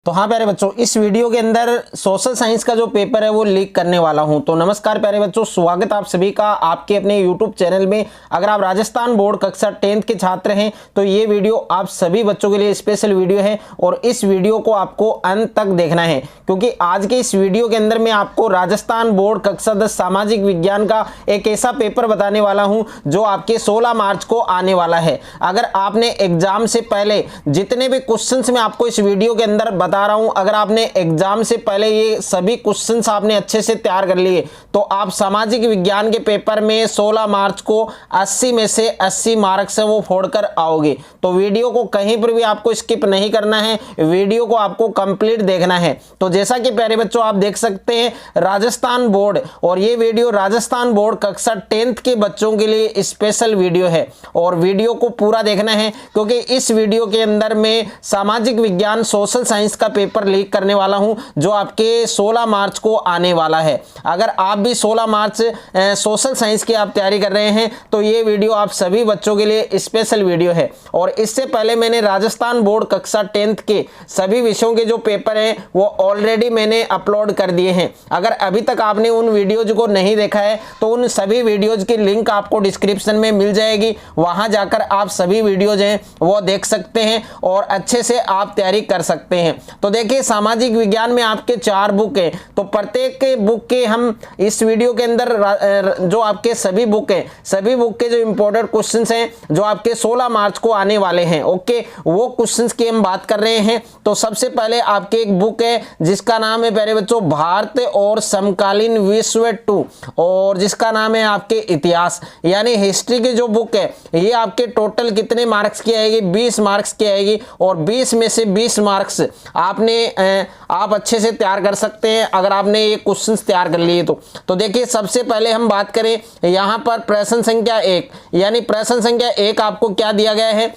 तो हाँ प्यारे बच्चों, इस वीडियो के अंदर सोशल साइंस का जो पेपर है वो लीक करने वाला हूं। तो नमस्कार प्यारे बच्चों, स्वागत आप सभी का आपके अपने यूट्यूब चैनल में। अगर आप राजस्थान बोर्ड कक्षा 10th के छात्र हैं तो ये वीडियो आप सभी बच्चों के लिए स्पेशल वीडियो है और इस वीडियो को आपको अंत तक देखना है, क्योंकि आज के इस वीडियो के अंदर मैं आपको राजस्थान बोर्ड कक्षा 10 सामाजिक विज्ञान का एक ऐसा पेपर बताने वाला हूँ जो आपके 16 मार्च को आने वाला है। अगर आपने एग्जाम से पहले जितने भी क्वेश्चन मैं आपको इस वीडियो के अंदर बता रहा हूं, अगर आपने एग्जाम से पहले ये सभी क्वेश्चंस आपने अच्छे से तैयार कर लिए तो आप सामाजिक विज्ञान के पेपर में 16 मार्च को 80 में से 80 मार्क्स से वो फोड़कर आओगे। तो वीडियो को कहीं पर भी आपको स्किप नहीं करना है, वीडियो को आपको कंप्लीट देखना है। तो जैसा कि प्यारे बच्चों आप देख सकते हैं राजस्थान बोर्ड, और ये वीडियो राजस्थान बोर्ड कक्षा 10th के बच्चों के लिए स्पेशल वीडियो है और वीडियो को पूरा देखना है, क्योंकि इस वीडियो के अंदर मैं सामाजिक विज्ञान सोशल साइंस का पेपर लीक करने वाला हूं जो आपके 16 मार्च को आने वाला है। अगर आप भी 16 मार्च सोशल साइंस की आप तैयारी कर रहे हैं तो ये वीडियो आप सभी बच्चों के लिए स्पेशल वीडियो है। और इससे पहले मैंने राजस्थान बोर्ड कक्षा 10th के सभी विषयों के जो पेपर हैं वो ऑलरेडी मैंने अपलोड कर दिए हैं। अगर अभी तक आपने उन वीडियोज को नहीं देखा है तो उन सभी वीडियोज की लिंक आपको डिस्क्रिप्शन में मिल जाएगी, वहां जाकर आप सभी वीडियोज हैं वो देख सकते हैं और अच्छे से आप तैयारी कर सकते हैं। तो देखिए सामाजिक विज्ञान में आपके 4 बुक है, तो प्रत्येक बुक के हम इस वीडियो के अंदर जो आपके सभी बुक है, सभी बुक के जो इंपॉर्टेंट क्वेश्चंस हैं जो आपके 16 मार्च को आने वाले हैं, ओके, वो क्वेश्चंस की हम बात कर रहे हैं। तो सबसे पहले आपके एक बुक है जिसका नाम है प्यारे बच्चों भारत और समकालीन विश्व 2, और जिसका नाम है आपके इतिहास यानी हिस्ट्री की जो बुक है ये आपके टोटल कितने मार्क्स की आएगी, 20 मार्क्स की आएगी। और 20 में से 20 मार्क्स आप अच्छे से तैयार कर सकते हैं अगर आपने ये क्वेश्चंस तैयार कर लिए तो देखिए सबसे पहले हम बात करें यहां पर प्रश्न संख्या 1, यानी प्रश्न संख्या 1 आपको क्या दिया गया है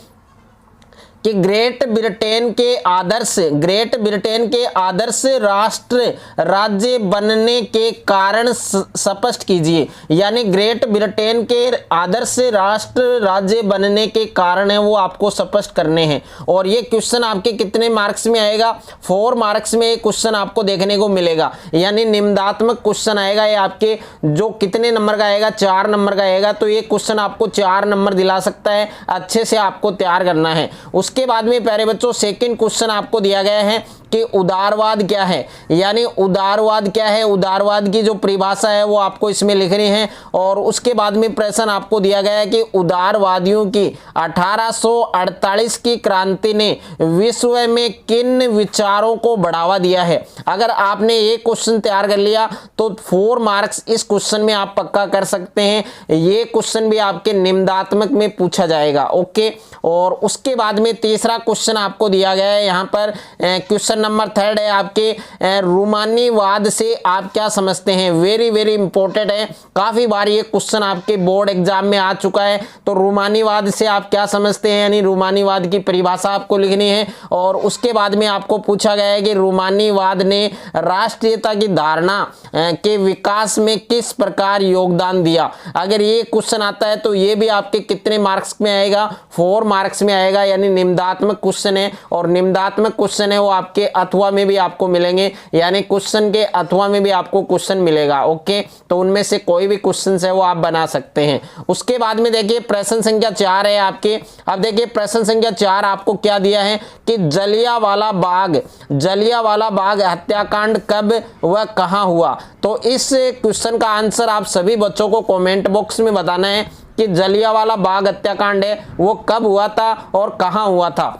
कि ग्रेट ब्रिटेन के आदर्श राष्ट्र राज्य बनने के कारण स्पष्ट कीजिए। यानी ग्रेट ब्रिटेन के आदर्श राष्ट्र राज्य बनने के कारण है वो आपको स्पष्ट करने हैं। और ये क्वेश्चन आपके कितने मार्क्स में आएगा, 4 मार्क्स में क्वेश्चन आपको देखने को मिलेगा, यानी निम्नात्मक क्वेश्चन आएगा। ये आपके जो कितने नंबर का आएगा, 4 नंबर का आएगा, तो ये क्वेश्चन आपको 4 नंबर दिला सकता है, अच्छे से आपको तैयार करना है। उसके बाद में प्यारे बच्चों सेकंड क्वेश्चन आपको दिया गया है कि उदारवाद क्या है, यानी उदारवाद क्या है, उदारवाद की जो परिभाषा है वो आपको इसमें लिखनी है। और उसके बाद में प्रश्न आपको दिया गया है कि उदारवादियों की 1848 की क्रांति ने विश्व में किन विचारों को बढ़ावा दिया है। अगर आपने ये क्वेश्चन तैयार कर लिया तो 4 मार्क्स इस क्वेश्चन में आप पक्का कर सकते हैं। ये क्वेश्चन भी आपके निम्नात्मक में पूछा जाएगा, ओके। और उसके बाद में तीसरा क्वेश्चन आपको दिया गया है, यहाँ पर क्वेश्चन नंबर 3 है आपके रूमानीवाद से आप क्या समझते हैं। वेरी वेरी इंपॉर्टेंट है, काफी बार ये क्वेश्चन आपके बोर्ड एग्जाम में आ चुका है। तो रूमानीवाद से आप क्या समझते हैं, यानी रूमानीवाद की परिभाषा आपको लिखनी है। और उसके बाद में आपको पूछा गया है कि रूमानीवाद ने राष्ट्रीयता की धारणा के विकास में किस प्रकार योगदान दिया। अगर ये क्वेश्चन आता है तो ये भी आपके कितने मार्क्स में आएगा, 4 मार्क्स में आएगा, यानी निम्नात्मक क्वेश्चन है। और निम्नात्मक क्वेश्चन है वो आपके अथवा में भी आपको मिलेंगे, यानी क्वेश्चन के अथवा में भी आपको क्वेश्चन मिलेगा, ओके। तो उनमें से कोई भी क्वेश्चन है वो आप बना सकते हैं। उसके बाद में देखिए प्रश्न संख्या 4 है आपके। अब देखिए प्रश्न संख्या 4 आपको क्या दिया है कि जलियांवाला बाग हत्याकांड कब व कहां हुआ। तो इस क्वेश्चन का आंसर आप सभी बच्चों को कमेंट बॉक्स में बताना है कि जलियांवाला बाग हत्याकांड है वो कब हुआ था और कहां हुआ था।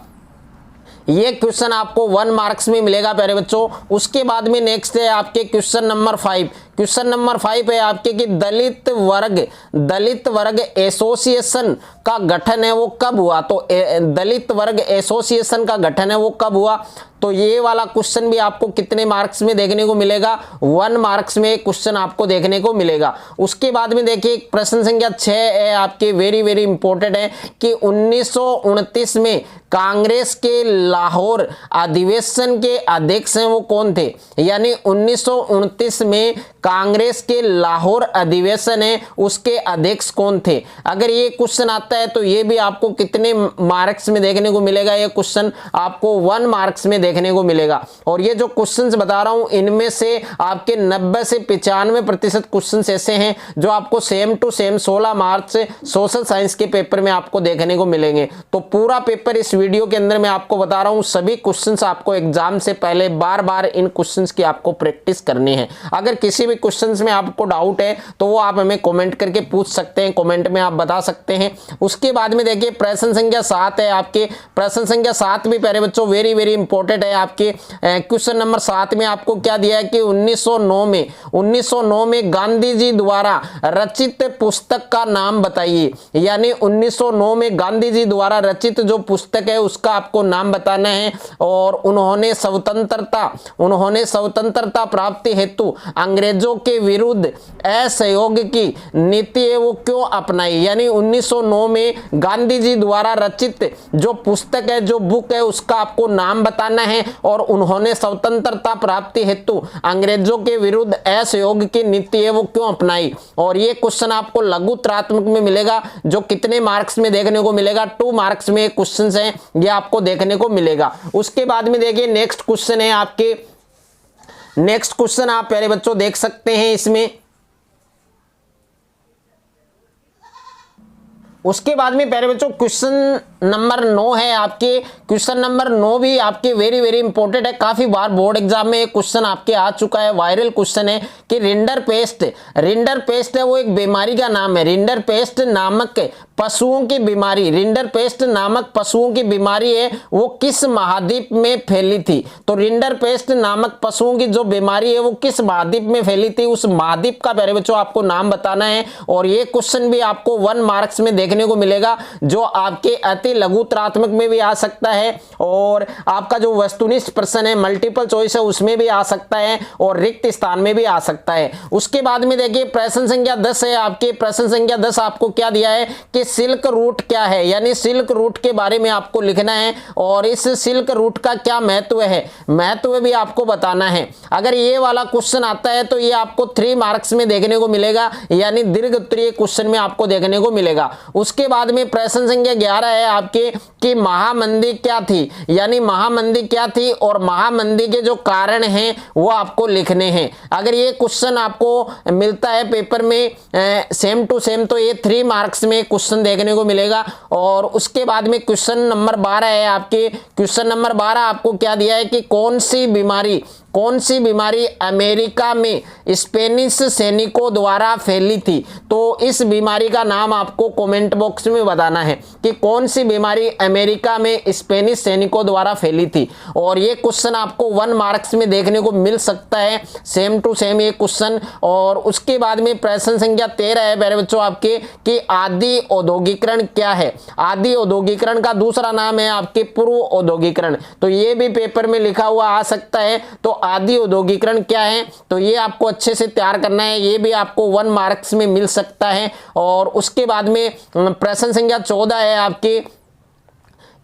ये क्वेश्चन आपको 1 मार्क्स में मिलेगा प्यारे बच्चों। उसके बाद में नेक्स्ट है आपके क्वेश्चन नंबर 5। क्वेश्चन नंबर 5 है आपके कि दलित वर्ग एसोसिएशन का गठन है वो कब हुआ। तो दलित वर्ग एसोसिएशन का गठन है वो कब हुआ। तो ये वाला क्वेश्चन भी आपको कितने मार्क्स में देखने को मिलेगा, 1 मार्क्स में क्वेश्चन आपको देखने को मिलेगा। उसके बाद में देखिए प्रश्न संख्या 6 है आपके, वेरी वेरी इंपॉर्टेंट है कि 1929 में कांग्रेस के लाहौर अधिवेशन के अध्यक्ष हैं वो कौन थे। यानी 1929 में कांग्रेस के लाहौर अधिवेशन है उसके अध्यक्ष कौन थे। अगर ये क्वेश्चन आता है तो ये भी आपको कितने मार्क्स में देखने को मिलेगा, ये क्वेश्चन आपको 1 मार्क्स में देखने को मिलेगा। और ये जो क्वेश्चंस बता रहा हूं इनमें से आपके 90 से 95% क्वेश्चंस ऐसे हैं जो आपको सेम टू सेम 16 मार्च से सोशल साइंस के पेपर में आपको देखने को मिलेंगे। तो पूरा पेपर इस वीडियो के अंदर मैं आपको बता रहा हूं, सभी क्वेश्चंस आपको एग्जाम से पहले बार बार इन क्वेश्चंस की आपको प्रैक्टिस करनी है। अगर किसी भी क्वेश्चंस में आपको डाउट है तो वो आप हमें कमेंट करके पूछ सकते हैं, कमेंट में आप बता सकते हैं। उसके बाद में देखिए प्रश्न संख्या 7 है आपके, प्रश्न संख्या 7 भी प्यारे बच्चों वेरी वेरी इंपॉर्टेंट है आपके। क्वेश्चन नंबर 7 में आपको क्या दिया है कि 1909 में गांधी जी द्वारा रचित पुस्तक का नाम बताइए। यानी 1909 में गांधी जी द्वारा रचित जो पुस्तक है उसका आपको नाम बताना है। और उन्होंने स्वतंत्रता प्राप्ति हेतु अंग्रेजों के विरुद्ध असहयोग की नीति है वो क्यों अपनाई। यानी 1909 में गांधी जी द्वारा रचित जो पुस्तक है, जो बुक है, उसका आपको नाम बताना है। और उन्होंने स्वतंत्रता प्राप्ति हेतु अंग्रेजों के विरुद्ध असहयोग की नीति है वो क्यों अपनाई। और ये क्वेश्चन आपको लघु त्रात्मक में मिलेगा, जो कितने मार्क्स में देखने को मिलेगा, 2 मार्क्स में क्वेश्चन है ये आपको देखने को मिलेगा। उसके बाद में देखिए नेक्स्ट क्वेश्चन है आपके, नेक्स्ट क्वेश्चन आप प्यारे बच्चों देख सकते हैं इसमें। उसके बाद में प्यारे बच्चों क्वेश्चन नंबर 9 है आपके। क्वेश्चन नंबर 9 भी आपके वेरी वेरी इंपॉर्टेंट है, काफी बार बोर्ड एग्जाम में क्वेश्चन आपके आ चुका है, वायरल क्वेश्चन है कि रिंडरपेस्ट है वो एक बीमारी का नाम है। रिंडरपेस्ट नामक पशुओं की बीमारी, रिंडरपेस्ट नामक पशुओं की बीमारी है वो किस महाद्वीप में फैली थी। तो रिंडरपेस्ट नामक पशुओं की जो बीमारी है वो किस महाद्वीप में फैली थी, उस महाद्वीप का प्यारे बच्चों आपको नाम बताना है। और ये क्वेश्चन भी आपको 1 मार्क्स में देखने को मिलेगा, जो आपके अति लघु त्रात्मक में भी आ सकता है और आपका जो वस्तुनिष्ठ प्रश्न है मल्टीपल चॉइस है उसमें भी आ सकता है और रिक्त स्थान में भी आ सकता है। उसके बाद में देखिए प्रश्न संख्या 10 है आपके। प्रश्न संख्या 10 आपको क्या दिया है कि सिल्क रूट क्या है। यानी सिल्क रूट के बारे में आपको लिखना है और इस सिल्क रूट का क्या महत्व है, महत्व भी आपको बताना है। अगर ये वाला क्वेश्चन आता है तो ये आपको 3 मार्क्स में देखने को मिलेगा, यानी दीर्घ उत्तरीय क्वेश्चन में आपको देखने को मिलेगा। उसके बाद में प्रश्न संख्या 11 है आपके कि महामंदी क्या थी। यानी महामंदी क्या थी और महामंदी के जो कारण हैं वो आपको लिखने हैं। अगर ये क्वेश्चन आपको मिलता है पेपर में सेम टू सेम तो ये 3 मार्क्स में क्वेश्चन देखने को मिलेगा। और उसके बाद में क्वेश्चन नंबर 12 है आपके। क्वेश्चन नंबर 12 आपको क्या दिया है कि कौन सी बीमारी अमेरिका में स्पेनिश सैनिकों द्वारा फैली थी। तो इस बीमारी का नाम आपको कमेंट बॉक्स में बताना है कि कौन सी बीमारी अमेरिका में स्पेनिश सैनिकों द्वारा फैली थी। और ये क्वेश्चन आपको 1 मार्क्स में देखने को मिल सकता है, सेम टू सेम ये क्वेश्चन। और उसके बाद में प्रश्न संख्या 13 है प्यारे बच्चों आपके कि आदि औद्योगिकरण क्या है। आदि औद्योगिकरण का दूसरा नाम है आपके पूर्व औद्योगिकरण। तो ये भी पेपर में लिखा हुआ आ सकता है। तो आदि औद्योगिकरण क्या है तो ये आपको अच्छे से तैयार करना है, ये भी आपको 1 मार्क्स में मिल सकता है। और उसके बाद में प्रश्न संख्या 14 है आपके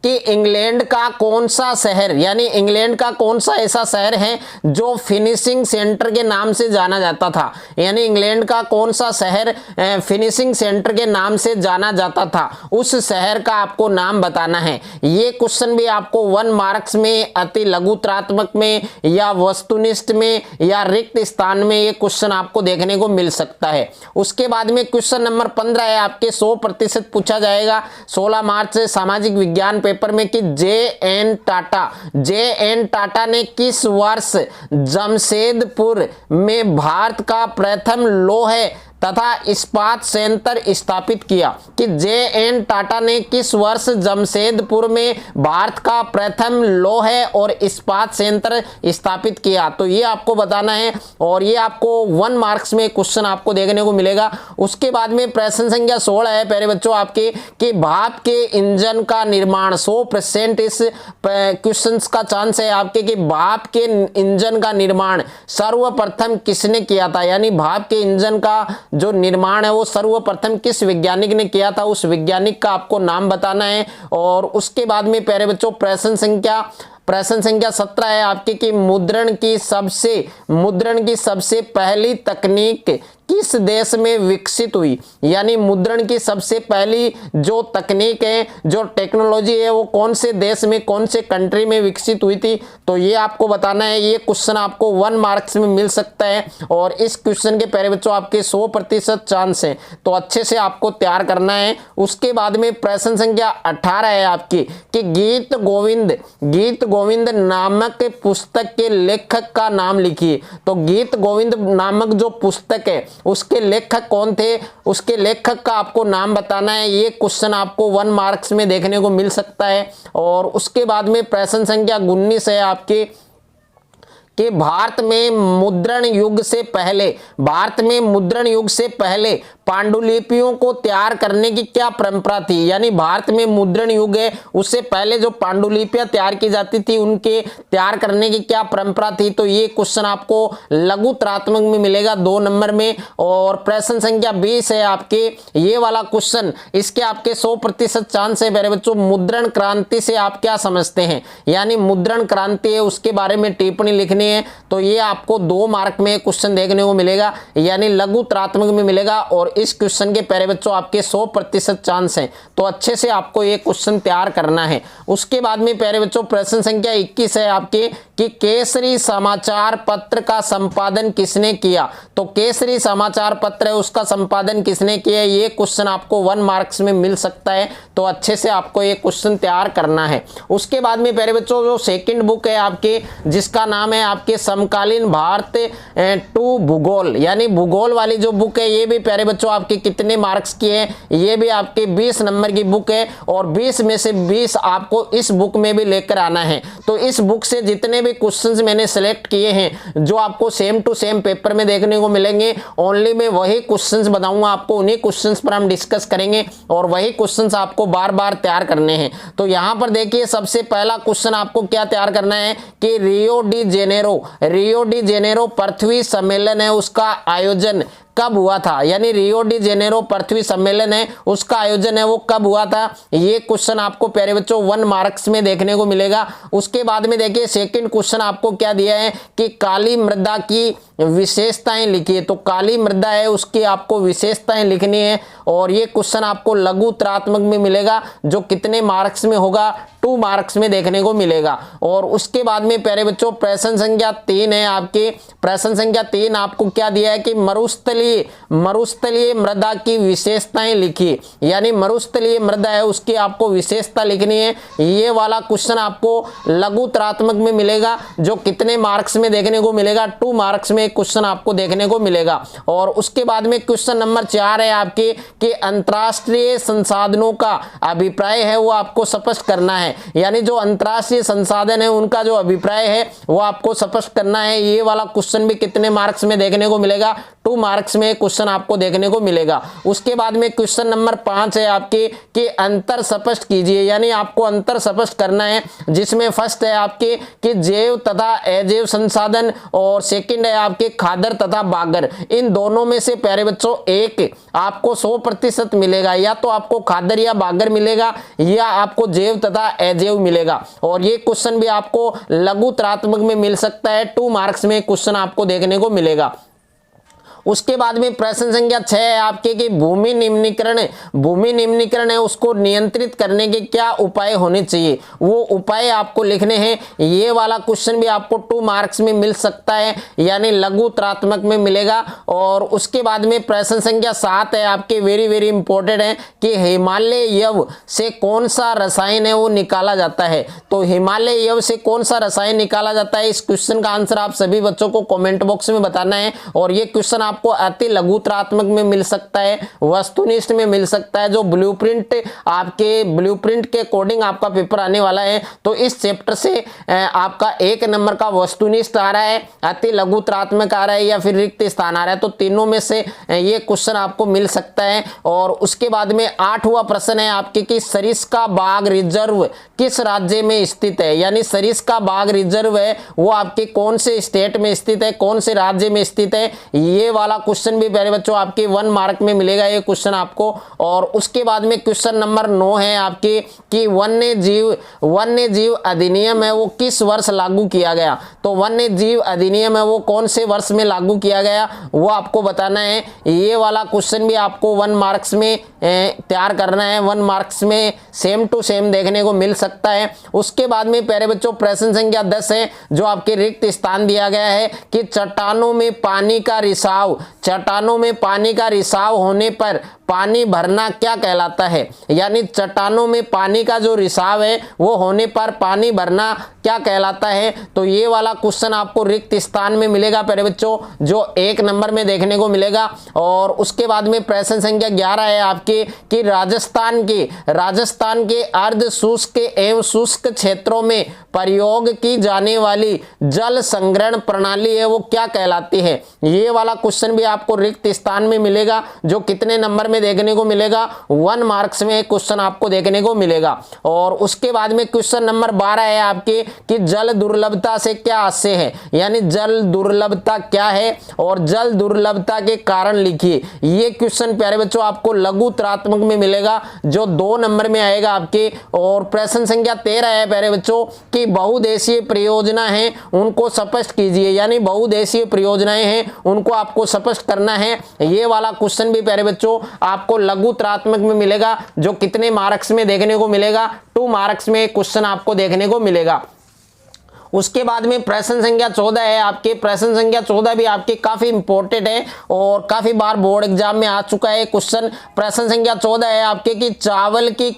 कि इंग्लैंड का कौन सा शहर, यानी इंग्लैंड का कौन सा ऐसा शहर है जो फिनिशिंग सेंटर के नाम से जाना जाता था। यानी इंग्लैंड का कौन सा शहर फिनिशिंग सेंटर के नाम से जाना जाता था, उस शहर का आपको नाम बताना है। ये क्वेश्चन भी आपको 1 मार्क्स में अति लघुत्रात्मक में या वस्तुनिष्ठ में या रिक्त स्थान में ये क्वेश्चन आपको देखने को मिल सकता है। उसके बाद में क्वेश्चन नंबर 15 है आपके 100% पूछा जाएगा 16 मार्च से सामाजिक विज्ञान पेपर में कि जे.एन. टाटा ने किस वर्ष जमशेदपुर में भारत का प्रथम लौह तथा इस्पात संयंत्र स्थापित किया। कि जे.एन. टाटा ने किस वर्ष जमशेदपुर में भारत का प्रथम लौह और इस्पात संयंत्र स्थापित किया। तो ये आपको बताना है और ये आपको 1 मार्क्स में क्वेश्चन आपको देखने को मिलेगा। उसके बाद में प्रश्न संख्या 16 है प्यारे बच्चों आपके कि भाप के इंजन का निर्माण 100% इस क्वेश्चन का चांस है आपके कि भाप के इंजन का निर्माण सर्वप्रथम किसने किया था। यानी भाप के इंजन का जो निर्माण है वो सर्वप्रथम किस वैज्ञानिक ने किया था, उस वैज्ञानिक का आपको नाम बताना है। और उसके बाद में प्यारे बच्चों प्रश्न संख्या प्रश्न संख्या 17 है आपके कि मुद्रण की सबसे पहली तकनीक किस देश में विकसित हुई, यानी मुद्रण की सबसे पहली जो तकनीक है, जो टेक्नोलॉजी है, वो कौन से देश में, कौन से कंट्री में विकसित हुई थी, तो ये आपको बताना है। ये क्वेश्चन आपको 1 मार्क्स में मिल सकता है और इस क्वेश्चन के प्यारे बच्चों आपके 100% चांस है, तो अच्छे से आपको तैयार करना है। उसके बाद में प्रश्न संख्या 18 है आपकी कि गीत गोविंद नामक पुस्तक के लेखक का नाम लिखिए। तो गीत गोविंद नामक जो पुस्तक है उसके लेखक कौन थे, उसके लेखक का आपको नाम बताना है। ये क्वेश्चन आपको 1 मार्क्स में देखने को मिल सकता है। और उसके बाद में प्रश्न संख्या 19 है आपके कि भारत में मुद्रण युग से पहले पांडुलिपियों को तैयार करने की क्या परंपरा थी, यानी भारत में मुद्रण युग है उससे पहले जो पांडुलिपियां तैयार की जाती थी उनके तैयार करने की क्या परंपरा थी। तो ये क्वेश्चन आपको लघु त्रात्मक में मिलेगा 2 नंबर में। और प्रश्न संख्या 20 है आपके, ये वाला क्वेश्चन, इसके आपके 100% चांस है मेरे बच्चों। मुद्रण क्रांति से आप क्या समझते हैं, यानी मुद्रण क्रांति है उसके बारे में टिप्पणी लिखनी है। तो ये आपको 2 मार्क में क्वेश्चन देखने को मिलेगा, यानी लघु त्रात्मक में मिलेगा। और इस क्वेश्चन के प्यारे बच्चों आपके 100% चांस हैं, तो अच्छे से आपको ये क्वेश्चन तैयार करना है। उसके बाद में प्यारे बच्चों प्रश्न संख्या 21 है आपके कि केसरी समाचार पत्र का संपादन किसने किया। तो केसरी समाचार पत्र है उसका संपादन किसने किया, ये क्वेश्चन आपको 1 मार्क्स में मिल सकता है, तो अच्छे से आपको ये क्वेश्चन तैयार करना है। उसके बाद में प्यारे बच्चों जो सेकंड बुक है आपके, जिसका नाम है आपके समकालीन भारत टू भूगोल, यानी भूगोल वाली जो बुक है, ये भी प्यारे बच्चों आपके कितने मार्क्स की है, ये भी आपके 20 नंबर की बुक है और 20 में से 20 आपको इस बुक में भी लेकर आना है। तो इस बुक से जितने भी क्वेश्चंस मैंने सेलेक्ट किए हैं जो आपको सेम टू सेम पेपर में देखने को मिलेंगे, ओनली मैं वही क्वेश्चंस बताऊंगा आपको, उन्हीं क्वेश्चंस पर हम डिस्कस करेंगे और वही क्वेश्चंस आपको बार बार तैयार करने हैं। तो यहां पर देखिए सबसे पहला क्वेश्चन आपको क्या तैयार करना है कि रियो डी जेनेरो पृथ्वी सम्मेलन है उसका आयोजन कब हुआ था, यानी रियो डी जेनेरो पृथ्वी सम्मेलन है उसका आयोजन है वो कब हुआ था। ये क्वेश्चन आपको प्यारे बच्चों 1 मार्क्स में देखने को मिलेगा। उसके बाद में देखिए सेकंड क्वेश्चन आपको क्या दिया है कि काली मृदा की विशेषताएं लिखिए। तो काली मृदा है उसकी आपको विशेषताएं लिखनी है और ये क्वेश्चन आपको लघु त्रात्मक में मिलेगा, जो कितने मार्क्स में होगा, 2 मार्क्स में देखने को मिलेगा। और उसके बाद में प्यारे बच्चों प्रश्न संख्या 3 है आपके, प्रश्न संख्या 3 आपको क्या दिया है कि मरुस्थलीय मृदा की विशेषताएं लिखिए, यानी मरुस्थलीय मृदा है उसकी आपको विशेषता लिखनी है। ये वाला क्वेश्चन आपको लघु त्रात्मक में मिलेगा, जो कितने मार्क्स में देखने को मिलेगा, 2 मार्क्स में क्वेश्चन आपको देखने को मिलेगा। और उसके बाद में क्वेश्चन नंबर 4 है आपके कि अंतरराष्ट्रीय संसाधनों का अभिप्राय है वो आपको स्पष्ट करना है, यानी जो अंतरराष्ट्रीय संसाधन है उनका जो अभिप्राय है वो आपको स्पष्ट करना है। ये वाला क्वेश्चन भी कितने मार्क्स में देखने को मिलेगा, 2 मार्क्स में क्वेश्चन आपको देखने को मिलेगा। उसके बाद में क्वेश्चन नंबर 5 है आपके कि अंतर स्पष्ट कीजिए, यानी आपको अंतर स्पष्ट करना है, जिसमें फर्स्ट है आपके कि जैव तथा अजैव संसाधन और सेकंड है आपके खादर तथा बागर। इन दोनों में से प्यारे बच्चों एक आपको 100% मिलेगा, या तो आपको खादर या बागर मिलेगा या आपको जैव तथा अजैव मिलेगा। और ये क्वेश्चन भी आपको लघु त्रात्मक में मिल सकता है, 2 मार्क्स में क्वेश्चन आपको देखने को मिलेगा। उसके बाद में प्रश्न संख्या 6 है आपके कि भूमि निम्नीकरण है उसको नियंत्रित करने के क्या उपाय होने चाहिए, वो उपाय आपको लिखने हैं। ये वाला क्वेश्चन भी आपको 2 मार्क्स में मिल सकता है, यानी लघु त्रात्मक में मिलेगा। और उसके बाद में प्रश्न संख्या 7 है आपके, वेरी इंपॉर्टेंट है कि हिमालय यव से कौन सा रसायन है वो निकाला जाता है। तो हिमालय यव से कौन सा रसायन निकाला जाता है, इस क्वेश्चन का आंसर आप सभी बच्चों को कमेंट बॉक्स में बताना है। और ये क्वेश्चन आपको अति लघुत्रात्मक में मिल सकता है, वस्तुनिष्ठ में मिल सकता है, जो ब्लूप्रिंट के अकॉर्डिंग आपका पेपर आने वाला है। तो इस चैप्टर से आपका 1 नंबर का वस्तुनिष्ठ आ रहा है, अति लघुत्रात्मक आ रहा है या फिर रिक्त स्थान आ रहा है, तो तीनों में से ये क्वेश्चन आपको मिल सकता है। और उसके बाद में 8वां प्रश्न है आपके कि सरिस्का बाग रिजर्व किस राज्य में स्थित है, यानी सरिस्का बाग रिजर्व है वो आपके कौन से स्टेट में स्थित है, कौन से राज्य में स्थित है। ये वाला क्वेश्चन भी प्यारे बच्चों आपके 1 मार्क में मिलेगा ये क्वेश्चन आपको। और उसके बाद में क्वेश्चन नंबर 9 है आपके कि वन्य जीव अधिनियम है वो किस वर्ष लागू किया गया। तो वन्य जीव अधिनियम है वो कौन से वर्ष में लागू किया गया वो आपको बताना है। ये वाला क्वेश्चन भी आपको 1 मार्क्स में तैयार करना है, 1 मार्क्स में सेम टू सेम देखने को मिल सकता है। उसके बाद में प्यारे बच्चों प्रश्न संख्या 10 है जो आपके रिक्त स्थान दिया गया है कि चट्टानों में पानी का रिसाव होने पर पानी भरना क्या कहलाता है। यानी चट्टानों में पानी का जो रिसाव है वो होने पर पानी भरना क्या कहलाता है। तो ये वाला क्वेश्चन आपको रिक्त स्थान में मिलेगा प्यारे बच्चों, जो 1 नंबर में देखने को मिलेगा। और उसके बाद में प्रश्न संख्या 11 है आपके कि राजस्थान के अर्ध शुष्क एवं शुष्क क्षेत्रों में प्रयोग की जाने वाली जल संग्रहण प्रणाली है वो क्या कहलाती है। ये वाला क्वेश्चन भी आपको रिक्त स्थान में मिलेगा, जो कितने नंबर में देखने को मिलेगा, 1 मार्क्स में क्वेश्चन आपको देखने को मिलेगा। और उसके बाद में क्वेश्चन नंबर 12 है आपके कि जल दुर्लभता से क्या आशय है। यानी जल दुर्लभता क्या है और जल दुर्लभता के कारण लिखिए। ये क्वेश्चन प्यारे बच्चों आपको लघु त्रात्मक में मिलेगा, जो 2 नंबर में आएगा आपके। और प्रश्न संख्या 13 है प्यारे बच्चों कि बहुउद्देशीय परियोजना है उनको स्पष्ट कीजिए। यानी बहुउद्देशीय परियोजनाएं हैं उनको आपको स्पष्ट करना है। ये वाला क्वेश्चन भी प्यारे बच्चों आपको लघु त्रात्मक में मिलेगा, जो कितने मार्क्स में देखने को मिलेगा, 2 मार्क्स में क्वेश्चन आपको देखने को मिलेगा। उसके बाद में प्रश्न संख्या 14 है आपके। प्रश्न संख्या 14 भी आपके काफी इंपॉर्टेंट है और काफी बार बोर्ड एग्जाम में आ चुका है क्वेश्चन। प्रश्न संख्या 14 है आपके कि चावल की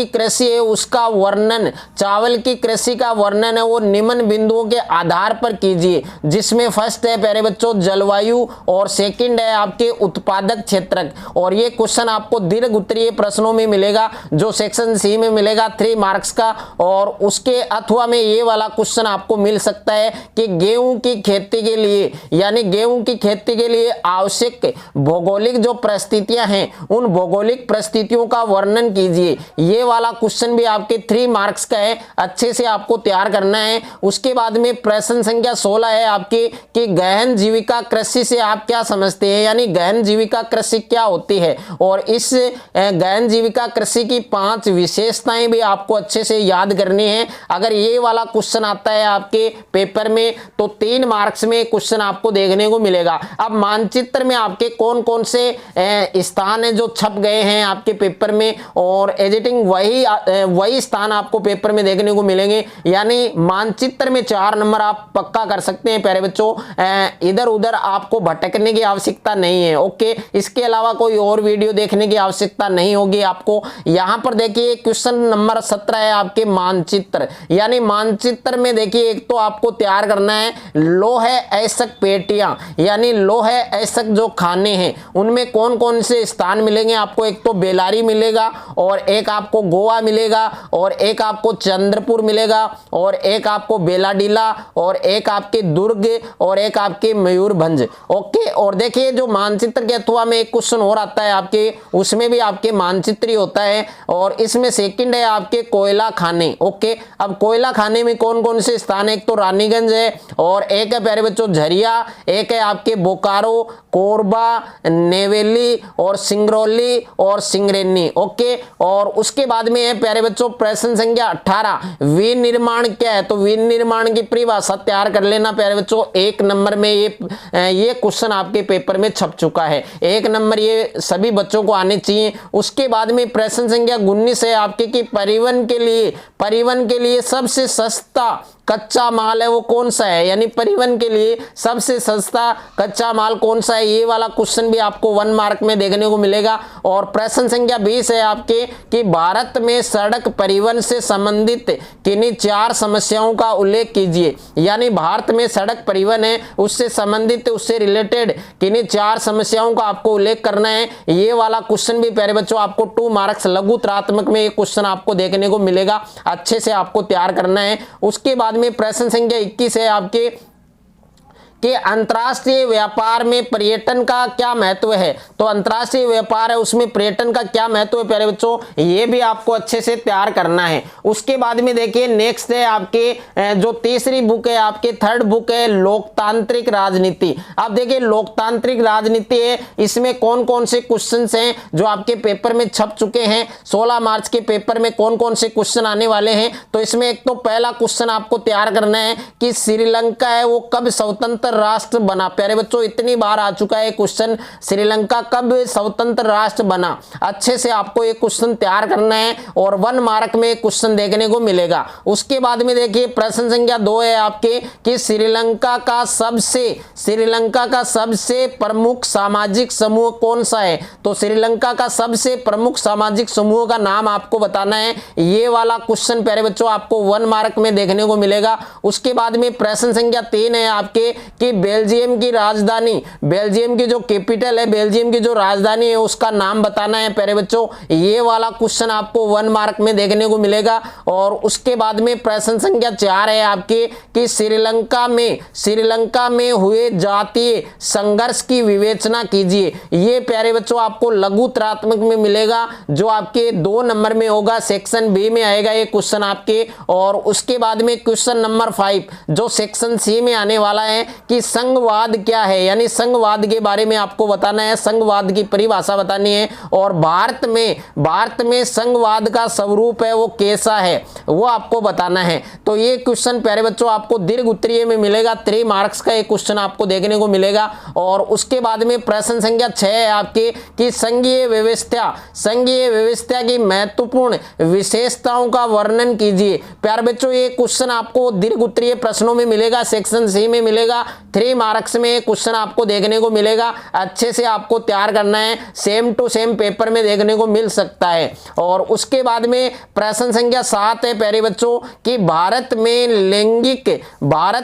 कृषि है उसका वर्णन, चावल की कृषि का वर्णन है वो निम्न बिंदुओं के आधार पर कीजिए। जिसमें फर्स्ट है प्यारे बच्चों जलवायु और सेकंड है आपके उत्पादक क्षेत्रक। और ये क्वेश्चन आपको दीर्घ उत्तरीय प्रश्नों में मिलेगा, जो सेक्शन सी में मिलेगा 3 मार्क्स का। और उसके अथवा में ये वाला क्वेश्चन आपको मिल सकता है कि गेहूं की खेती के लिए, यानी गेहूं की खेती के लिए आवश्यक भौगोलिक जो परिस्थितियां हैं उन भौगोलिक परिस्थितियों का वर्णन कीजिए। ये वाला क्वेश्चन भी आपके 3 मार्क्स का है, अच्छे से आपको तैयार करना है। उसके बाद में प्रश्न संख्या 16 है आपके कि गहन जीविका कृषि से आप क्या समझते हैं। यानी गहन जीविका कृषि क्या होती है और इस गहन जीविका कृषि की 5 विशेषताएं भी आपको अच्छे से याद करनी है। अगर ये वाला क्वेश्चन आता है आपके पेपर में तो 3 मार्क्स में क्वेश्चन आपको देखने को मिलेगा। अब मानचित्र में आपके कौन कौन से स्थान है जो छप गए हैं आपके पेपर में, और एडिटिंग वही स्थान आपको पेपर में देखने को मिलेंगे। यानी मानचित्र में 4 नंबर आप पक्का कर सकते हैं प्यारे बच्चों, इधर उधर आपको भटकने की आवश्यकता नहीं है। ओके, इसके अलावा कोई और वीडियो देखने की आवश्यकता नहीं होगी आपको। यहां पर देखिए क्वेश्चन नंबर 17 है आपके मानचित्र। यानी मानचित्र में देखिए एक तो आपको तैयार करना है लोह ऐसक पेटियां, यानी लोह ऐसक जो खाने हैं उनमें कौन कौन से स्थान मिलेंगे आपको। एक तो बेलारी मिलेगा और एक आपको गोवा मिलेगा और एक आपको चंद्रपुर मिलेगा और एक आपको बेलाडीला और एक आपके दुर्ग और एक आपके मयूरभंज। ओके, और देखिए जो मानचित्र के अथवा में एक क्वेश्चन और आता है आपके, उसमें भी आपके मानचित्र ही होता है और इसमें सेकंड है आपके कोयला खाने। ओके, अब कोयला खाने में कौन कौन से स्थान है, एक तो रानीगंज है और एक है प्यारे बच्चों झरिया, एक है आपके बोकारो, कोरबा, नेवेली और सिंगरौली और सिंगरेनी। ओके, और उसके बाद में है प्यारे बच्चों प्रश्न संख्या 18 विनिर्माण क्या है। तो विनिर्माण की परिभाषा तैयार कर लेना प्यारे बच्चों, 1 नंबर में ये क्वेश्चन आपके पेपर में छप चुका है। 1 नंबर ये सभी बच्चों को आने चाहिए। उसके बाद में प्रश्न संख्या 19 है आपके कि परिवहन के लिए सबसे सस्ता कच्चा माल है वो कौन सा है। यानी परिवहन के लिए सबसे सस्ता कच्चा माल कौन सा है, ये वाला क्वेश्चन भी आपको 1 मार्क में देखने को मिलेगा। और प्रश्न संख्या 20 है आपके कि भारत में सड़क परिवहन से संबंधित किन्हीं 4 समस्याओं का उल्लेख कीजिए। यानी भारत में सड़क परिवहन है उससे संबंधित, उससे रिलेटेड किन्हीं 4 समस्याओं का आपको उल्लेख करना है। ये वाला क्वेश्चन भी प्यारे बच्चों आपको 2 मार्क्स लघु त्रात्मक में ये क्वेश्चन आपको देखने को मिलेगा, अच्छे से आपको तैयार करना है। उसके बाद में प्रश्न संख्या 21 है आपके कि अंतर्राष्ट्रीय व्यापार में पर्यटन का क्या महत्व है। तो अंतर्राष्ट्रीय व्यापार है उसमें पर्यटन का क्या महत्व है प्यारे बच्चों, ये भी आपको अच्छे से तैयार करना है। उसके बाद में देखिए नेक्स्ट है आपके जो तीसरी बुक है, आपके थर्ड बुक है लोकतांत्रिक राजनीति। अब देखिए लोकतांत्रिक राजनीति है, इसमें कौन कौन से क्वेश्चंस हैं जो आपके पेपर में छप चुके हैं। 16 मार्च के पेपर में कौन कौन से क्वेश्चन आने वाले हैं। तो इसमें एक तो पहला क्वेश्चन आपको तैयार करना है कि श्रीलंका है वो कब स्वतंत्र राष्ट्र बना। प्यारे बच्चों इतनी बार आ चुका है क्वेश्चन, श्रीलंका कब स्वतंत्र राष्ट्र बना। अच्छे से आपको एक क्वेश्चन तैयार करना है और 1 मार्क में क्वेश्चन देखने को मिलेगा। उसके बाद में देखिए प्रश्न संख्या 2 है आपके कि श्रीलंका का सबसे प्रमुख सामाजिक समूह कौन सा है। तो श्रीलंका का सबसे प्रमुख सामाजिक समूह का नाम आपको बताना है। ये वाला क्वेश्चन प्यारे बच्चों आपको 1 मार्क में देखने को मिलेगा। उसके बाद में प्रश्न संख्या 3 है आपके कि बेल्जियम की राजधानी, बेल्जियम की जो कैपिटल है, बेल्जियम की जो राजधानी है उसका नाम बताना है प्यारे बच्चों। ये वाला क्वेश्चन आपको 1 मार्क में देखने को मिलेगा। और उसके बाद में प्रश्न संख्या 4 है आपके कि श्रीलंका में हुए जातीय संघर्ष की विवेचना कीजिए। ये प्यारे बच्चों आपको लघुत्रात्मक में मिलेगा जो आपके 2 नंबर में होगा, सेक्शन बी में आएगा ये क्वेश्चन आपके। और उसके बाद में क्वेश्चन नंबर 5 जो सेक्शन सी में आने वाला है कि संघवाद क्या है, यानी संघवाद के बारे में आपको बताना है, संघवाद की परिभाषा बतानी है। और भारत में संघवाद का स्वरूप है वो कैसा है वो आपको बताना है। तो ये क्वेश्चन प्यारे बच्चों आपको दीर्घ उत्तरीय में मिलेगा, 3 मार्क्स का एक क्वेश्चन आपको देखने को मिलेगा। और उसके बाद में प्रश्न संख्या 6 है आपके कि संघीय व्यवस्था की महत्वपूर्ण विशेषताओं का वर्णन कीजिए। प्यारे बच्चों ये क्वेश्चन आपको दीर्घ उत्तरीय प्रश्नों में मिलेगा, सेक्शन सी में मिलेगा, 3 मार्क्स में क्वेश्चन आपको देखने को मिलेगा। अच्छे से आपको तैयार करना है, सेम टू सेम पेपर में देखने को मिल सकता है। और उसके बाद में प्रश्न संख्या 7 है प्यारे बच्चों कि भारत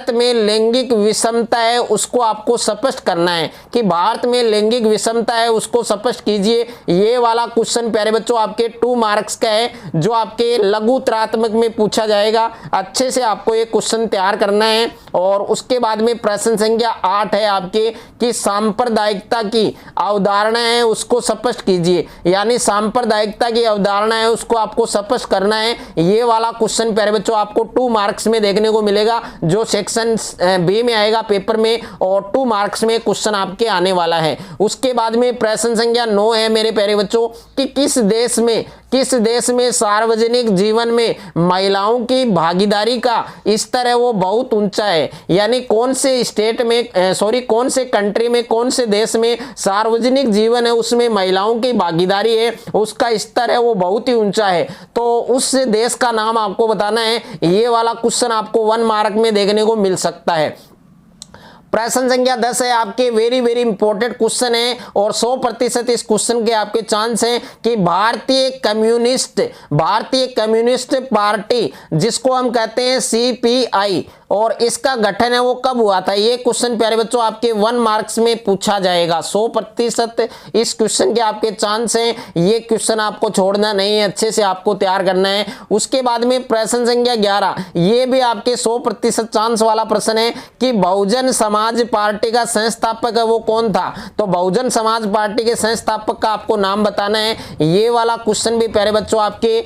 में लैंगिक विषमता है उसको आपको स्पष्ट करना है कि भारत में लैंगिक विषमता है उसको स्पष्ट कीजिए। ये वाला क्वेश्चन प्यारे बच्चों आपके 2 मार्क्स का है जो आपके लघुत्रात्मक में पूछा जाएगा। अच्छे से आपको ये क्वेश्चन तैयार करना है। और उसके बाद में प्रश्न संख्या 8 है आपके कि सांप्रदायिकता की अवधारणा है उसको स्पष्ट कीजिए, यानी सांप्रदायिकता की अवधारणा है उसको आपको स्पष्ट करना है। ये वाला क्वेश्चन प्यारे बच्चों आपको 2 मार्क्स में देखने को मिलेगा जो सेक्शन बी में आएगा पेपर में, और 2 मार्क्स में क्वेश्चन आपके आने वाला है। उसके बाद में प्रश्न संख्या 9 है मेरे प्यारे बच्चों कि किस देश में सार्वजनिक जीवन में महिलाओं की भागीदारी का स्तर है वो बहुत ऊंचा है, यानी कौन से कंट्री में, कौन से देश में सार्वजनिक जीवन है उसमें महिलाओं की भागीदारी है उसका स्तर है वो बहुत ही ऊंचा है। तो उस देश का नाम आपको बताना है। ये वाला क्वेश्चन आपको 1 मार्क में देखने को मिल सकता है। प्रश्न संख्या 10 है आपके वेरी इंपॉर्टेंट क्वेश्चन है और 100% इस क्वेश्चन के आपके चांस हैं कि भारतीय कम्युनिस्ट पार्टी जिसको हम कहते हैं CPI और इसका गठन है वो कब हुआ था। ये क्वेश्चन प्यारे बच्चों आपके 1 मार्क्स में पूछा जाएगा, 100% इस क्वेश्चन के आपके चांस हैं। ये क्वेश्चन आपको छोड़ना नहीं है, अच्छे से आपको तैयार करना है। उसके बाद में प्रश्न संख्या 11, ये भी आपके 100% चांस वाला प्रश्न है कि बहुजन समाज पार्टी का संस्थापक है वो कौन था। तो बहुजन समाज पार्टी के संस्थापक का आपको नाम बताना है। ये वाला क्वेश्चन भी प्यारे बच्चों आपके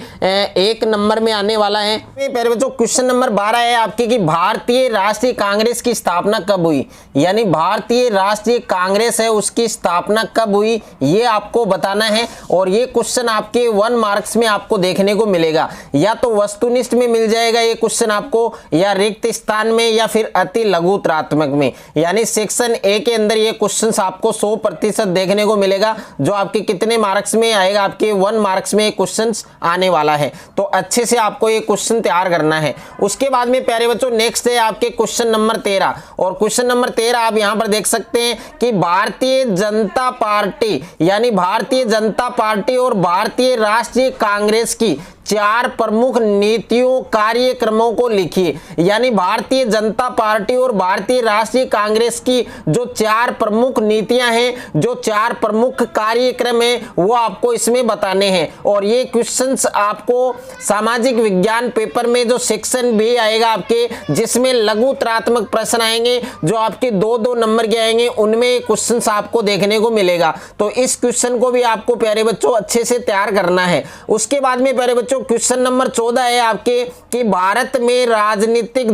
1 नंबर में आने वाला है। प्यारे बच्चों क्वेश्चन नंबर 12 है आपके कि भारतीय राष्ट्रीय कांग्रेस की स्थापना कब हुई, यानी भारतीय राष्ट्रीय कांग्रेस है उसकी स्थापना कब हुई ये आपको बताना है। और ये क्वेश्चन आपके 1 मार्क्स में आपको देखने को मिलेगा, या तो वस्तुनिष्ठ में मिल जाएगा ये क्वेश्चन आपको, या रिक्त स्थान में, या फिर अति लघुत्रात्मक में, यानी सेक्शन ए के अंदर ये क्वेश्चंस आपको 100% देखने को मिलेगा जो आपके कितने मार्क्स में आएगा, आपके 1 मार्क्स में क्वेश्चंस आने वाला है। तो अच्छे से आपको ये क्वेश्चन तैयार करना है। उसके बाद में प्यारे बच्चों नेक्स्ट है आपके क्वेश्चन नंबर 13, और क्वेश्चन नंबर 13 आप यहां पर देख सकते हैं कि भारतीय जनता पार्टी, यानी भारतीय जनता पार्टी और भारतीय राष्ट्रीय कांग्रेस की 4 प्रमुख नीतियों कार्यक्रमों को लिखिए। यानी भारतीय जनता पार्टी और भारतीय राष्ट्रीय कांग्रेस की जो 4 प्रमुख नीतियां हैं, जो 4 प्रमुख कार्यक्रम हैं, वो आपको इसमें बताने हैं। और ये क्वेश्चंस आपको सामाजिक विज्ञान पेपर में जो सेक्शन भी आएगा आपके, जिसमें लघु उत्तरात्मक प्रश्न आएंगे जो आपके 2-2 नंबर के आएंगे, उनमें क्वेश्चंस आपको देखने को मिलेगा। तो इस क्वेश्चन को भी आपको प्यारे बच्चों अच्छे से तैयार करना है। उसके बाद में प्यारे बच्चों क्वेश्चन नंबर 14 है आपके कि भारत में राजनीतिक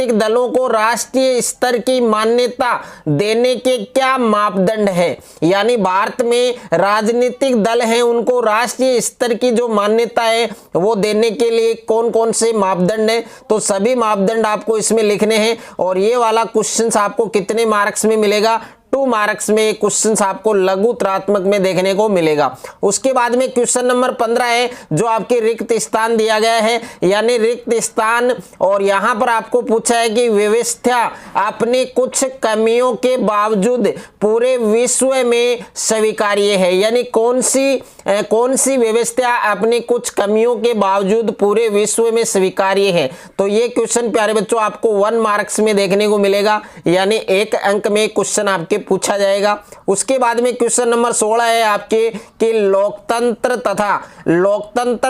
दलों को राष्ट्रीय स्तर की मान्यता देने के क्या मापदंड है। यानी भारत में राजनीतिक दल हैं, उनको राष्ट्रीय स्तर की जो मान्यता है वो देने के लिए कौन कौन से मापदंड है। तो सभी मापदंड आपको इसमें लिखने हैं। और ये वाला क्वेश्चन आपको कितने मार्क्स में मिलेगा? 2 मार्क्स में क्वेश्चन आपको लघु उत्तरात्मक में देखने को मिलेगा। उसके बाद में क्वेश्चन नंबर 15 है जो आपके रिक्त स्थान दिया गया है, यानी रिक्त स्थान। और यहां पर आपको पूछा है कि व्यवस्था अपने कुछ कमियों के बावजूद पूरे विश्व में स्वीकार्य है। यानी कौन सी व्यवस्था अपने कुछ कमियों के बावजूद पूरे विश्व में स्वीकार्य है। तो ये क्वेश्चन प्यारे बच्चों आपको 1 मार्क्स में देखने को मिलेगा, यानी 1 अंक में क्वेश्चन आपके पूछा जाएगा। उसके बाद में क्वेश्चन नंबर 16 है आपके कि लोकतंत्र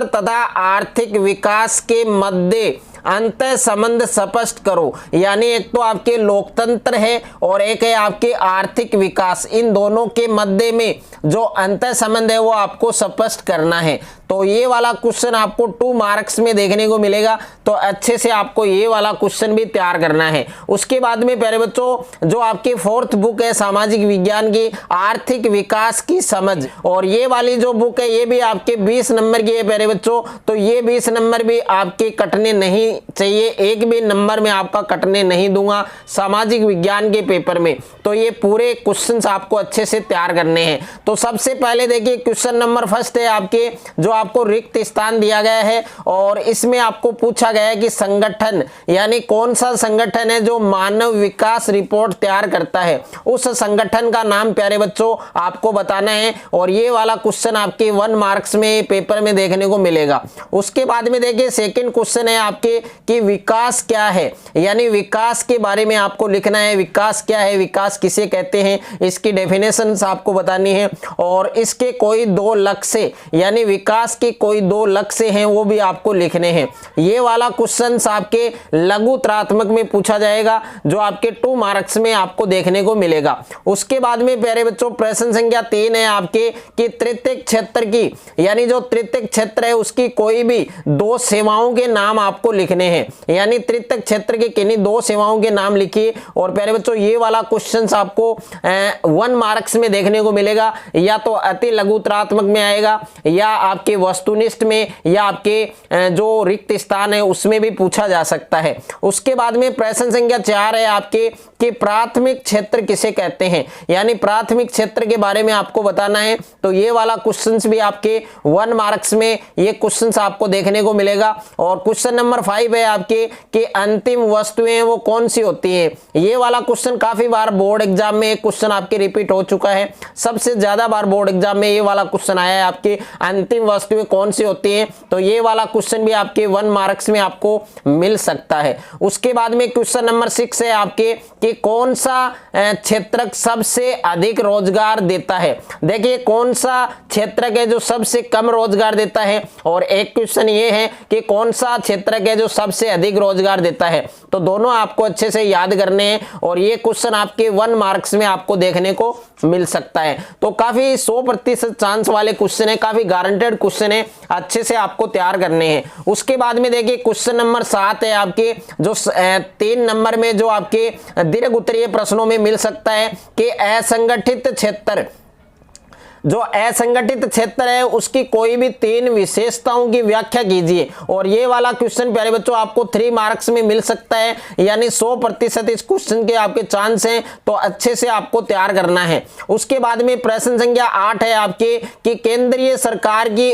तथा आर्थिक विकास के मध्य अंतर संबंध स्पष्ट करो। यानी एक तो आपके लोकतंत्र है और एक है आपके आर्थिक विकास, इन दोनों के मध्य में जो अंतर संबंध है वो आपको स्पष्ट करना है। तो ये वाला क्वेश्चन आपको 2 मार्क्स में देखने को मिलेगा। तो अच्छे से आपको ये वाला क्वेश्चन भी तैयार करना है। उसके बाद में प्यारे बच्चों जो आपकी 4th बुक है सामाजिक विज्ञान की, आर्थिक विकास की समझ, और ये वाली जो बुक है ये भी आपके 20 नंबर की है प्यारे बच्चों। तो ये 20 नंबर भी आपके कटने नहीं चाहिए, एक भी नंबर में आपका कटने नहीं दूंगा सामाजिक विज्ञान के पेपर में। तो ये पूरे क्वेश्चंस आपको अच्छे से तैयार करने हैं। तो सबसे पहले देखिए क्वेश्चन नंबर 1 है आपके जो आपको रिक्त स्थान दिया गया है, और इसमें आपको पूछा गया है कि संगठन, यानी कौन सा संगठन है जो मानव विकास रिपोर्ट तैयार करता है, उस संगठन का नाम प्यारे बच्चों आपको बताना है। और ये वाला क्वेश्चन आपके 1 मार्क्स में पेपर में देखने को मिलेगा। उसके बाद में देखिए सेकंड क्वेश्चन है आपके कि विकास क्या है। यानी विकास के बारे में आपको लिखना है, विकास क्या है, विकास किसे कहते हैं, इसकी डेफिनेशन आपको बतानी है। और इसके कोई 2 लक्ष्य, यानी विकास के कोई 2 लक्ष्य हैं वो भी आपको लिखने हैं। ये वाला क्वेश्चन आपके लघु उत्तरात्मक में पूछा जाएगा जो आपके 2 मार्क्स में आपको देखने को मिलेगा। उसके बाद में प्यारे बच्चों प्रश्न संख्या 3 है आपके कि तृतीयक क्षेत्र की, यानी जो तृतीयक क्षेत्र है उसकी कोई भी 2 सेवाओं के नाम आपको लिखने हैं। यानी तृतीयक क्षेत्र के किन्हीं 2 सेवाओं के नाम लिखिए। और प्यारे बच्चों ये वाला क्वेश्चन आपको 1 मार्क्स में देखने को मिलेगा, या तो अति लघु उत्तरात्मक में आएगा, या आपके वस्तुनिष्ठ में, या आपके जो रिक्त स्थान है उसमें भी पूछा जा सकता है। उसके बाद में प्रश्न संख्या 4 है आपके कि प्राथमिक क्षेत्र किसे कहते हैं। यानी प्राथमिक क्षेत्र के बारे में आपको बताना है। तो ये वाला क्वेश्चंस भी आपके 1 मार्क्स में ये क्वेश्चंस आपको देखने को मिलेगा। और क्वेश्चन नंबर 5 है आपके कि अंतिम वस्तुएं वो कौन सी होती हैं। ये वाला क्वेश्चन काफी बार बोर्ड एग्जाम में एक क्वेश्चन आपके रिपीट हो चुका है, सबसे ज्यादा बार बोर्ड एग्जाम में ये वाला क्वेश्चन आया है आपके अंतिम वस्तुएं कौन सी होती हैं। तो ये वाला क्वेश्चन भी आपके 1 मार्क्स में आपको मिल सकता है। उसके बाद में क्वेश्चन नंबर 6 है आपके कि कौन सा क्षेत्र सबसे अधिक रोजगार देता है। देखिए कौन सा क्षेत्र है जो सबसे कम रोजगार देता है, और एक क्वेश्चन ये है कि कौन सा क्षेत्र है जो सबसे अधिक रोजगार देता है। तो दोनों आपको अच्छे से याद करने हैं, और ये क्वेश्चन आपके 1 मार्क्स में आपको देखने को मिल सकता है। तो काफी 100% चांस वाले क्वेश्चन है, काफी गारंटेड क्वेश्चन है, अच्छे से आपको तैयार करने हैं। उसके बाद में देखिए क्वेश्चन नंबर 7 है आपके जो 3 नंबर में जो आपके दीर्घ उत्तरीय प्रश्नों में मिल सकता है कि असंगठित क्षेत्र, जो असंगठित क्षेत्र है उसकी कोई भी 3 विशेषताओं की व्याख्या कीजिए। और ये वाला क्वेश्चन प्यारे बच्चों आपको 3 मार्क्स में मिल सकता है, यानी 100% इस क्वेश्चन के आपके चांस हैं। तो अच्छे से आपको तैयार करना है। उसके बाद में प्रश्न संख्या 8 है आपके कि केंद्रीय सरकार की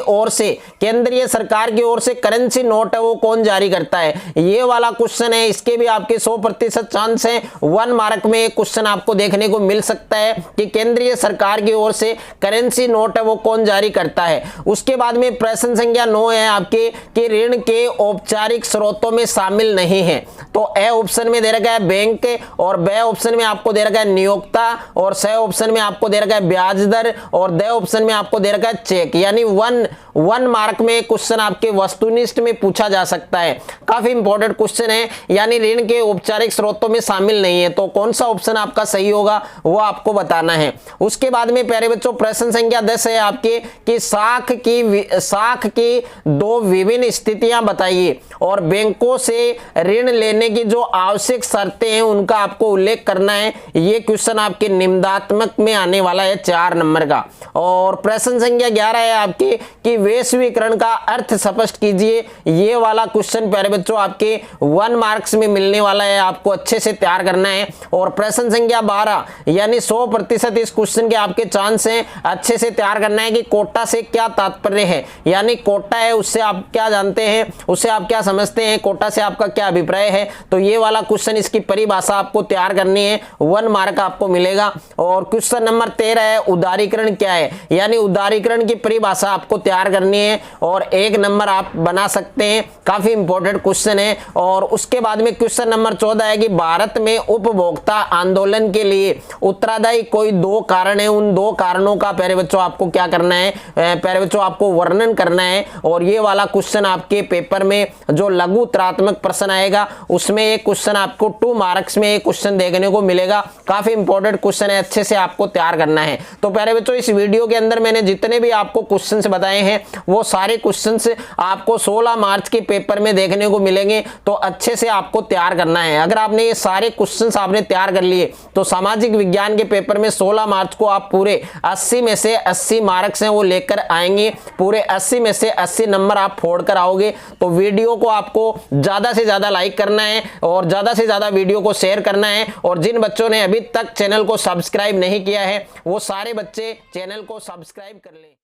ओर से करेंसी नोट है वो कौन जारी करता है। ये वाला क्वेश्चन है, इसके भी आपके 100% चांस है। 1 मार्क में क्वेश्चन आपको देखने को मिल सकता है कि केंद्रीय सरकार की ओर से करेंसी नोट है वो कौन जारी करता है। उसके बाद में प्रश्न संख्या 9 है आपके कि ऋण के औपचारिक स्रोतों में शामिल नहीं है। तो ए ऑप्शन में दे रखा है बैंक, और बे ऑप्शन में आपको दे रखा है नियोक्ता, और स ऑप्शन में आपको दे रखा है ब्याज दर, और द ऑप्शन में आपको दे रखा है चेक। यानी वन मार्क में क्वेश्चन आपके वस्तुनिष्ठ में पूछा जा सकता है। काफी इंपॉर्टेंट क्वेश्चन है। यानी ऋण के औपचारिक स्रोतों में शामिल नहीं है, तो कौन सा ऑप्शन आपका सही होगा वो आपको बताना है। उसके बाद में प्यारे बच्चों प्रश्न संख्या 10 है आपके कि साख की दो विभिन्न स्थितियां बताइए, और बैंकों से ऋण लेने की जो आवश्यक शर्तें हैं उनका आपको उल्लेख करना है। ये क्वेश्चन आपके निम्नात्मक में आने वाला है 4 नंबर का। और प्रश्न संख्या 11 है आपके कि वैश्वीकरण का अर्थ स्पष्ट कीजिए। ये वाला क्वेश्चन प्यारे बच्चों आपके 1 मार्क्स में मिलने वाला है, आपको अच्छे से तैयार करना है। और प्रश्न संख्या 12 यानी 100% इस क्वेश्चन के आपके चांस हैं, अच्छे से तैयार करना है कि कोटा से क्या तात्पर्य है। यानी कोटा है उससे आप क्या जानते हैं, उससे आप क्या समझते हैं, कोटा से आपका क्या अभिप्राय है। तो ये वाला क्वेश्चन इसकी परिभाषा आपको तैयार करनी है, 1 मार्क आपको मिलेगा। और क्वेश्चन नंबर 13 है उदारीकरण क्या है, यानी उदारीकरण की परिभाषा आपको तैयार करनी है, और 1 नंबर आप बना सकते हैं। काफी इंपॉर्टेंट क्वेश्चन है। और उसके बाद में क्वेश्चन नंबर 14 है कि भारत में उपभोक्ता आंदोलन के लिए उत्तरदायी कोई 2 कारण है, उन 2 कारणों का प्यारे बच्चों आपको क्या करना है, प्यारे बच्चों आपको वर्णन करना है। और ये वाला क्वेश्चन आपके पेपर में जो लघु उत्तरात्मक प्रश्न आएगा उसमें एक क्वेश्चन आपको 2 मार्क्स में एक क्वेश्चन देखने को मिलेगा। काफी इंपॉर्टेंट क्वेश्चन है, अच्छे से आपको तैयार करना है। तो प्यारे बच्चों इस वीडियो के अंदर मैंने जितने भी आपको क्वेश्चंस बताए हैं वो सारे क्वेश्चंस आपको 16 मार्च के पेपर में देखने को मिलेंगे। तो अच्छे से आपको तैयार करना है। अगर आपने ये सारे क्वेश्चंस आपने तैयार कर लिए तो सामाजिक विज्ञान के पेपर में 16 मार्च को आप पूरे 80 में से 80 मार्क्स हैं वो लेकर आएंगे। पूरे 80 में से 80 नंबर आप फोड़ कर आओगे। तो वीडियो को आपको ज्यादा से ज्यादा लाइक करना है और ज्यादा से ज्यादा वीडियो को शेयर करना है। और जिन बच्चों ने अभी तक चैनल को सब्सक्राइब नहीं किया है वो सारे बच्चे चैनल को सब्सक्राइब कर लें।